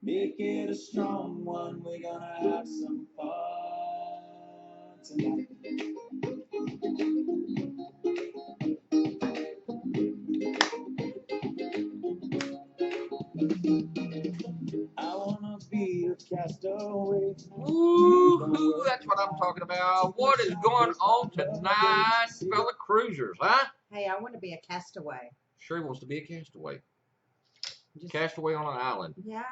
Make it a strong one. We're gonna have some fun tonight. I wanna be a castaway. Woo-hoo, that's what I'm talking about. What is going on tonight, fellow cruisers, huh? Hey, I want to be a castaway. Sure wants to be a castaway. Just, Castaway on an island. yeah,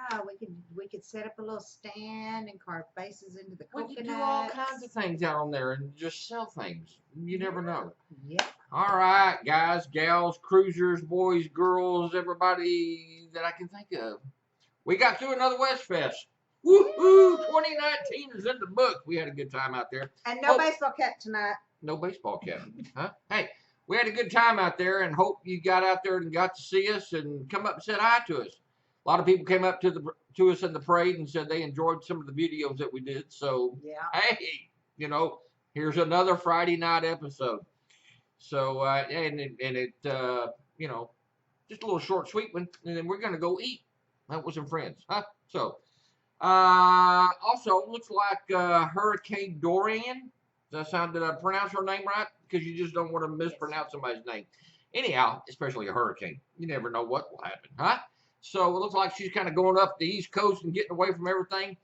we could set up a little stand and carve faces into the We coconuts. can do all kinds of things out on there and just sell things. You never know. Yep. All right, guys, gals, cruisers, boys, girls, everybody that I can think of. We got through another West Fest. Woo-hoo! 2019 is in the book. We had a good time out there. And no baseball cap tonight. No baseball cap. Huh? Hey, we had a good time out there and hope you got out there and got to see us and come up and said hi to us. A lot of people came up to us in the parade and said they enjoyed some of the videos that we did. So, yeah. Hey, here's another Friday night episode. So, and it just a little short, sweet one, and then we're going to go eat. That was some friends, huh? So, also, looks like Hurricane Dorian. Did I pronounce her name right? Because you just don't want to mispronounce somebody's name. Anyhow, especially a hurricane. You never know what will happen, huh? So it looks like she's kind of going up the East Coast and getting away from everything.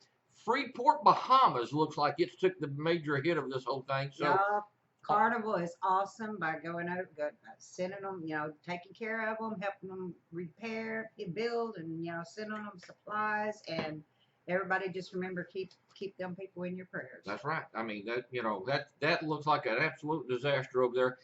Freeport, Bahamas looks like it took the major hit of this whole thing. So Carnival is awesome by going over, sending them, taking care of them, helping them repair, build, and sending them supplies. And everybody just remember keep them people in your prayers. That's right. I mean that looks like an absolute disaster over there.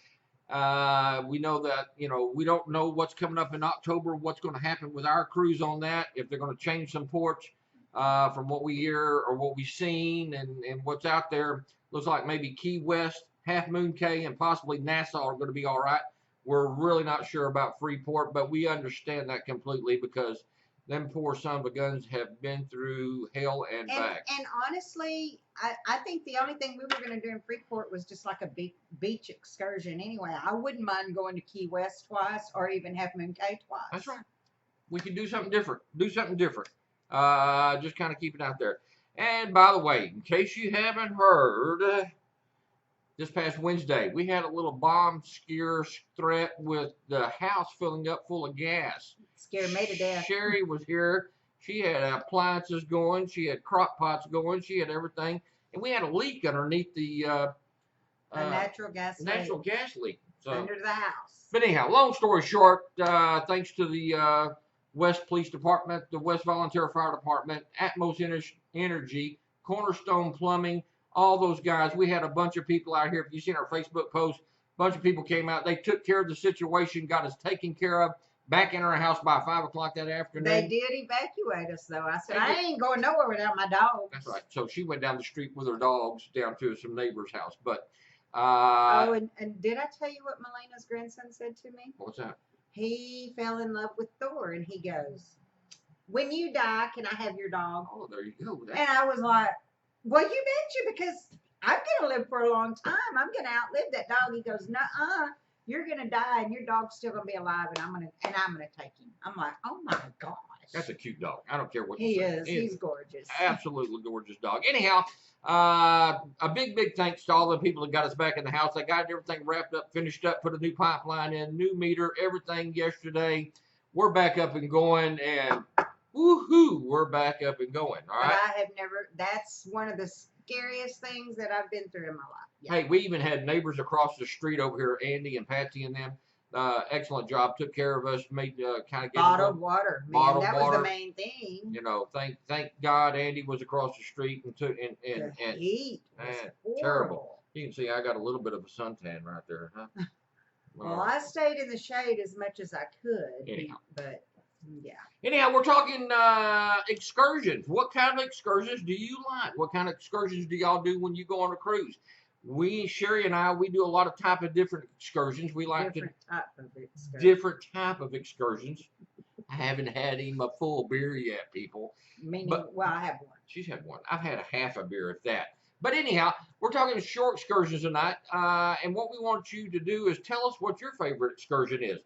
We know that we don't know what's coming up in October, what's going to happen with our cruise on that, if they're going to change some ports from what we hear or what we've seen and what's out there. Looks like maybe Key West, Half Moon Cay, and possibly Nassau are going to be all right. We're really not sure about Freeport, but we understand that completely because them poor son of a guns have been through hell and back. And honestly, I think the only thing we were going to do in Freeport was just like a beach excursion anyway. I wouldn't mind going to Key West twice or even Half Moon Cay twice. That's right. We could do something different. Just kind of keep it out there. And by the way, in case you haven't heard, this past Wednesday, we had a little bomb scare threat with the house filling up full of gas. Scared me to death. Sherry was here. She had appliances going. She had crock pots going. She had everything. And we had a leak underneath the a natural gas leak. So, under the house. But anyhow, long story short, thanks to the West Police Department, the West Volunteer Fire Department, Atmos Energy, Cornerstone Plumbing, all those guys. We had a bunch of people out here. If you've seen our Facebook post, a bunch of people came out. They took care of the situation, got us taken care of, back in our house by 5 o'clock that afternoon. They did evacuate us, though. I said, I ain't going nowhere without my dogs. That's right. So she went down the street with her dogs down to some neighbor's house. But and did I tell you what Melena's grandson said to me? What's that? He fell in love with Thor, and he goes, when you die, can I have your dog? Oh, there you go. And I was like, well, you betcha, because I'm going to live for a long time. I'm going to outlive that dog. He goes, nuh-uh. You're going to die, and your dog's still going to be alive, and I'm going to take him. I'm like, oh, my gosh. That's a cute dog. I don't care what you say. He is. He's gorgeous. Absolutely gorgeous dog. Anyhow, a big thanks to all the people that got us back in the house. They got everything wrapped up, finished up, put a new pipeline in, new meter, everything yesterday. We're back up and going, and woohoo, we're back up and going. All right. But I have never. That's one of the scariest things that I've been through in my life. Yeah. Hey, we even had neighbors across the street over here, Andy and Patsy and them. Excellent job. Took care of us. Made kind of bottled water. Man, that was the main thing. Thank God Andy was across the street and took and the heat was terrible. You can see I got a little bit of a suntan right there, huh? Well, I stayed in the shade as much as I could. Anyhow. But yeah. Anyhow, we're talking excursions. What kind of excursions do you like? What kind of excursions do y'all do when you go on a cruise? Sherry and I, we do a lot of different excursions. We like different type of excursions. I haven't had him a full beer yet, people. Well, I have one. She's had one. I've had a half a beer at that. But anyhow, we're talking short excursions tonight. And what we want you to do is tell us what your favorite excursion is.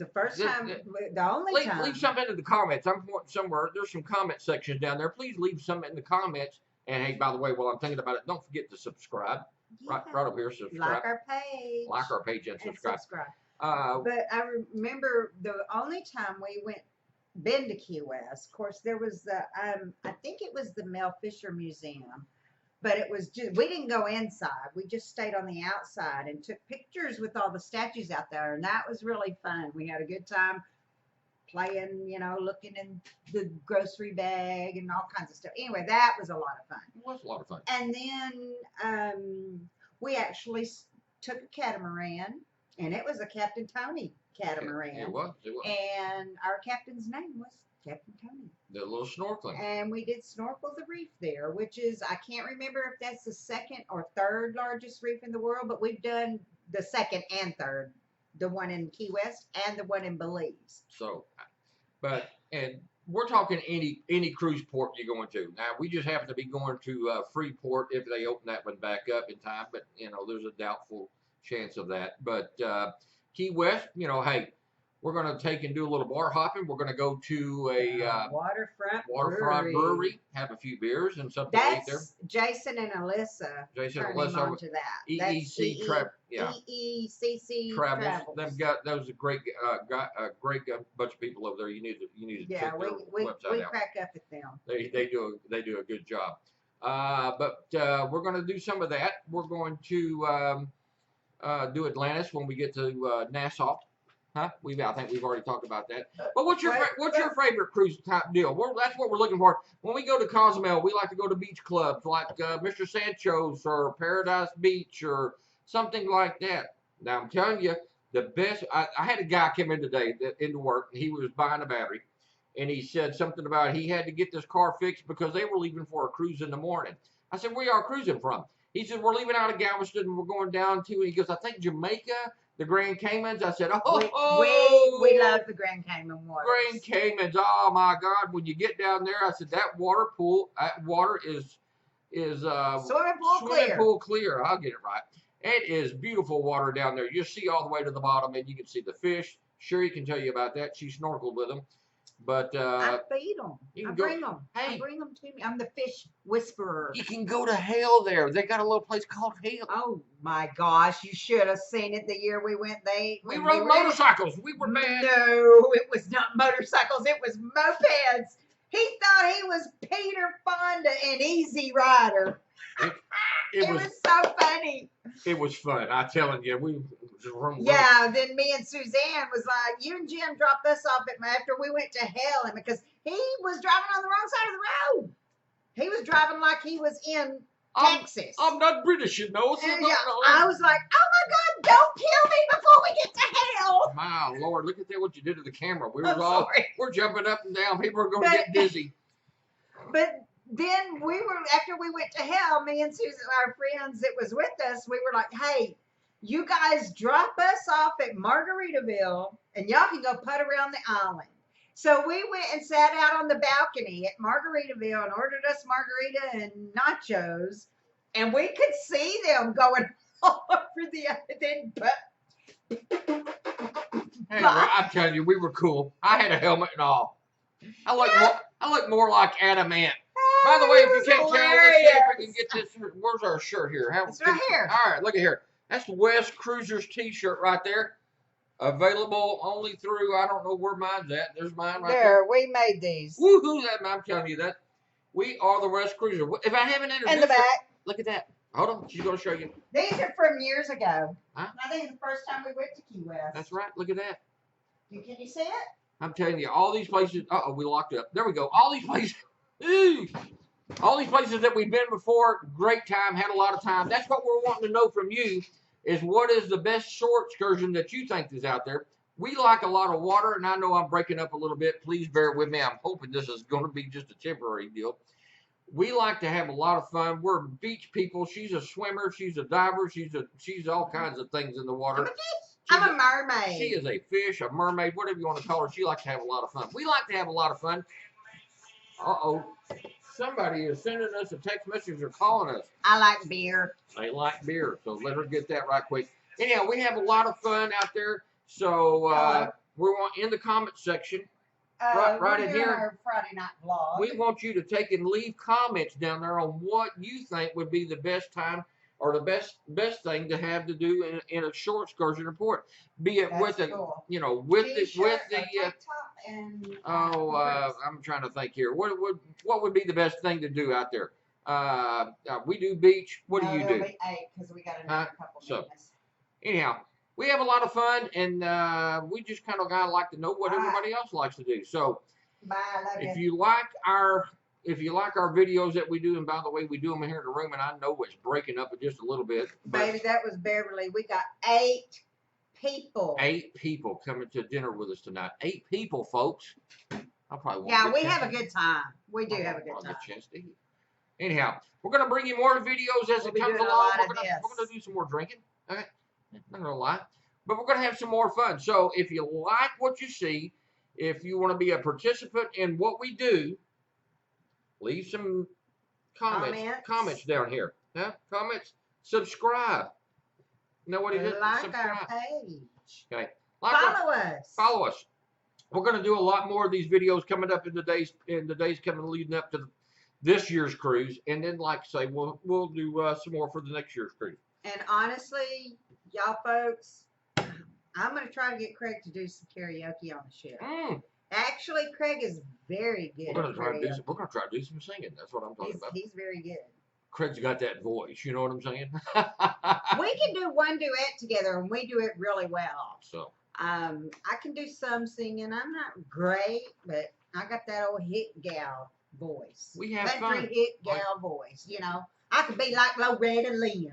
The first The- time, the- the only time. Leave something in the comments. I'm pointing somewhere. There's some comment sections down there. Please leave something in the comments. And hey, by the way, while I'm thinking about it, don't forget to subscribe. Yeah. Right up here, subscribe. Like our page. Like our page and subscribe. But I remember the only time we been to Key West. Of course, there was the I think it was the Mel Fisher Museum, but it was just we didn't go inside. We just stayed on the outside and took pictures with all the statues out there, and that was really fun. We had a good time playing, looking in the grocery bag and all kinds of stuff. Anyway, that was a lot of fun. It was a lot of fun. And then we actually took a catamaran, and it was a Captain Tony catamaran. It was. And our captain's name was Captain Tony. The little snorkeling. And we did snorkel the reef there, which is, I can't remember if that's the second or third largest reef in the world, but we've done the second and third, the one in Key West and the one in Belize. So, and we're talking any cruise port you're going to. Now, we just happen to be going to Freeport if they open that one back up in time, but, there's a doubtful chance of that. But Key West, hey, we're going to take and do a little bar hopping. We're going to go to a waterfront brewery, have a few beers and something to eat there. That's Jason and Alyssa. Jason and turned him Alyssa on to that. EEC EECC Travels. They've got those are great bunch of people over there. You need to check their website out. Crack up at them. They do a good job. But we're going to do some of that. We're going to do Atlantis when we get to Nassau. Huh? I think we've already talked about that. But what's your favorite cruise type deal? That's what we're looking for. When we go to Cozumel, we like to go to beach clubs like Mr. Sancho's or Paradise Beach or something like that. Now I'm telling you, the best. I had a guy come in today into work, and he was buying a battery, and he said something about he had to get this car fixed because they were leaving for a cruise in the morning. I said, "Where y'all cruising from?" He said, "We're leaving out of Galveston and we're going down to," and he goes, "I think Jamaica, the Grand Caymans." I said, we love the Grand Cayman waters. Grand Caymans, oh my God! When you get down there, I said that water is swimming pool clear. I'll get it right. It is beautiful water down there. You see all the way to the bottom, and you can see the fish. Sherry can tell you about that. She snorkeled with them. But I feed them. I bring them. Hey, I bring them to me. I'm the fish whisperer. You can go to Hale there. They got a little place called Hale. Oh my gosh, you should have seen it the year we went. We rode motorcycles. We were mad. No, it was not motorcycles. It was mopeds. He thought he was Peter Fonda and Easy Rider. It was so funny. It was fun. I'm telling you, then me and Suzanne was like, you and Jim dropped us off after we went to Helen because he was driving on the wrong side of the road. He was driving like he was in Texas. I'm not British, you know. So I was like, oh my God, don't kill me before we get to hell. My Lord, look at that! What you did to the camera. We're jumping up and down. People are going to get dizzy. But then after we went to hell, me and Susan, our friends that was with us, we were like, hey, you guys drop us off at Margaritaville and y'all can go putt around the island. So we went and sat out on the balcony at Margaritaville and ordered us margarita and nachos, and we could see them going all over the island. Hey, I'm telling you, we were cool. I had a helmet and all. I look more like Adamant. By the way, if you can't tell, let's see if we can get this. Where's our shirt here? It's right here. All right, look at here. That's the WestCruisers t-shirt right there. Available only through, I don't know where mine's at. There's mine right there. We made these. Woohoo! I'm telling you that. We are the WestCruisers. If I haven't introduced In the back. Look at that. Hold on. She's going to show you. These are from years ago. Huh? I think it's the first time we went to Key West. That's right. Look at that. Can you see it? I'm telling you, all these places. Uh-oh, we locked up. There we go. All these places. Ooh, all these places that we've been before, great time, had a lot of time. That's what we're wanting to know from you, is what is the best shore excursion that you think is out there. We like a lot of water, and I know I'm breaking up a little bit. Please bear with me. I'm hoping this is going to be just a temporary deal. We like to have a lot of fun. We're beach people. She's a swimmer. She's a diver. She's all kinds of things in the water. I'm a mermaid. She is a fish, a mermaid, whatever you want to call her. She likes to have a lot of fun. We like to have a lot of fun. Uh-oh. Somebody is sending us a text message or calling us. I like beer. They like beer, so let her get that right quick. Anyhow, we have a lot of fun out there. So we want in the comment section. Right we're in doing here. our Friday night vlog. We want you to take and leave comments down there on what you think would be the best time or the best thing to have to do in a short excursion report. Be it with the, cool. with T-shirt, the tank top, and I'm trying to think here. What would be the best thing to do out there? We do beach. What do you do? Be 8 because we got another couple minutes. Anyhow, we have a lot of fun, and we just kind of like to know what everybody else likes to do. So, bye, love if you. you like our videos that we do, and by the way, we do them here in the room, and I know it's breaking up just a little bit. Baby, that was Beverly. We got 8 people. 8 people coming to dinner with us tonight. 8 people, folks. I probably won't. Yeah, we have a good time. We do have a good I'll time. get a chance to eat. Anyhow, we're gonna bring you more videos as it comes along. We're gonna do some more drinking. Okay, not gonna lie, but we're gonna have some more fun. So if you like what you see, if you want to be a participant in what we do, leave some comments down here. Huh? Comments. Subscribe. You know what it is? Like Subscribe. our page. Okay. Follow us. Follow us. We're going to do a lot more of these videos coming up in the days coming leading up to this year's cruise, and then, like I say, we'll do some more for the next year's cruise. And honestly, y'all folks, I'm going to try to get Craig to do some karaoke on the ship. Actually, Craig is very good. We're going to try to do some singing. That's what I'm talking about. He's very good. Craig's got that voice. You know what I'm saying? We can do one duet together, and we do it really well. So. I can do some singing. I'm not great, but I got that old hit gal voice. We have country fun. hit gal voice. You know, I could be like Loretta Lynn.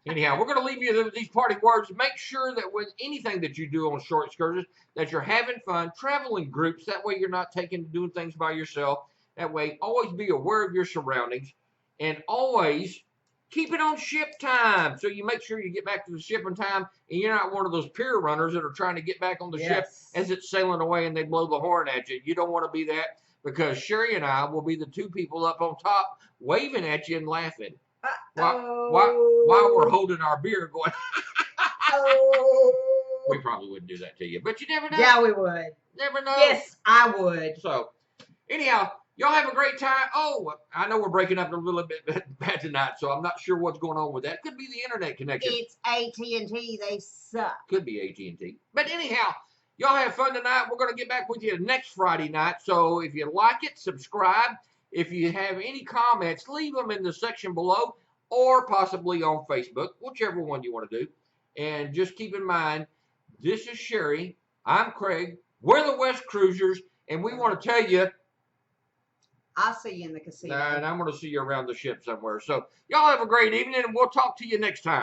Anyhow, we're going to leave you with these parting words. Make sure that with anything that you do on short excursions, that you're having fun, travel in groups. That way you're not doing things by yourself. That way, always be aware of your surroundings, and always keep it on ship time. So you make sure you get back to the ship in time, and you're not one of those pier runners that are trying to get back on the ship as it's sailing away and they blow the horn at you. You don't want to be that, because Sherry and I will be the 2 people up on top waving at you and laughing while we're holding our beer going. We probably wouldn't do that to you, but you never know. Yeah, we would. Never know. Yes, I would. So, anyhow, y'all have a great time. Oh, I know we're breaking up a little bit bad tonight, so I'm not sure what's going on with that. Could be the internet connection. It's AT&T. They suck. Could be AT&T. But anyhow, y'all have fun tonight. We're going to get back with you next Friday night. So if you like it, subscribe. If you have any comments, leave them in the section below or possibly on Facebook, whichever one you want to do. And just keep in mind, this is Sherry. I'm Craig. We're the WestCruisers, and we want to tell you, I'll see you in the casino. and I'm going to see you around the ship somewhere. So y'all have a great evening, and we'll talk to you next time.